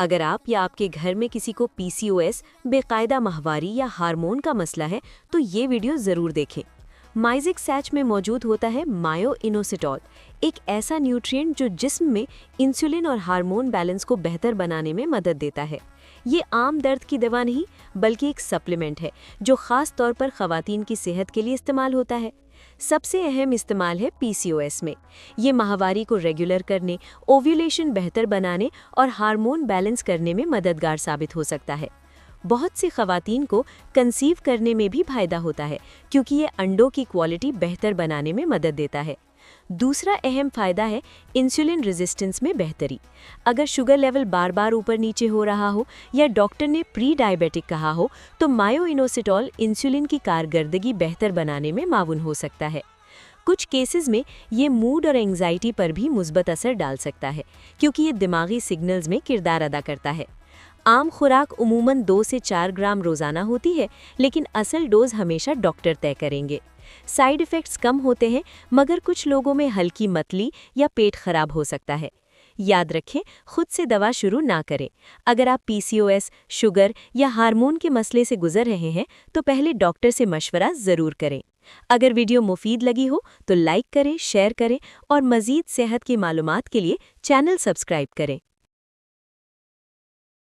अगर आप या आपके घर में किसी को पीसीओएस, बेकायदा माहवारी या हार्मोन का मसला है तो ये वीडियो ज़रूर देखें। माइजिक सैच में मौजूद होता है मायो इनोसिटॉल, एक ऐसा न्यूट्रिएंट जो जिस्म में इंसुलिन और हार्मोन बैलेंस को बेहतर बनाने में मदद देता है। ये आम दर्द की दवा नहीं बल्कि एक सप्लीमेंट है जो ख़ास तौर पर ख़वातीन की सेहत के लिए इस्तेमाल होता है। सबसे अहम इस्तेमाल है पीसीओएस में। ये माहवारी को रेगुलर करने, ओव्यूलेशन बेहतर बनाने और हार्मोन बैलेंस करने में मददगार साबित हो सकता है। बहुत सी ख़वातीन को कंसीव करने में भी फ़ायदा होता है क्योंकि ये अंडों की क्वालिटी बेहतर बनाने में मदद देता है। दूसरा अहम फ़ायदा है इंसुलिन रेजिस्टेंस में बेहतरी। अगर शुगर लेवल बार बार ऊपर नीचे हो रहा हो या डॉक्टर ने प्री डायबिटिक कहा हो तो मायो इनोसिटॉल इंसुलिन की कारकर्दगी बेहतर बनाने में मावन हो सकता है। कुछ केसेस में ये मूड और एंग्जाइटी पर भी मुस्बत असर डाल सकता है क्योंकि ये दिमागी सिग्नल्स में किरदार अदा करता है। आम खुराक उमूमन 2 से 4 ग्राम रोज़ाना होती है, लेकिन असल डोज हमेशा डॉक्टर तय करेंगे। साइड इफ़ेक्ट्स कम होते हैं मगर कुछ लोगों में हल्की मतली या पेट खराब हो सकता है। याद रखें, खुद से दवा शुरू ना करें। अगर आप पीसीओएस, शुगर या हार्मोन के मसले से गुजर रहे हैं तो पहले डॉक्टर से मशवरा ज़रूर करें। अगर वीडियो मुफीद लगी हो तो लाइक करें, शेयर करें और मज़ीद सेहत की मालूमात के लिए चैनल सब्सक्राइब करें।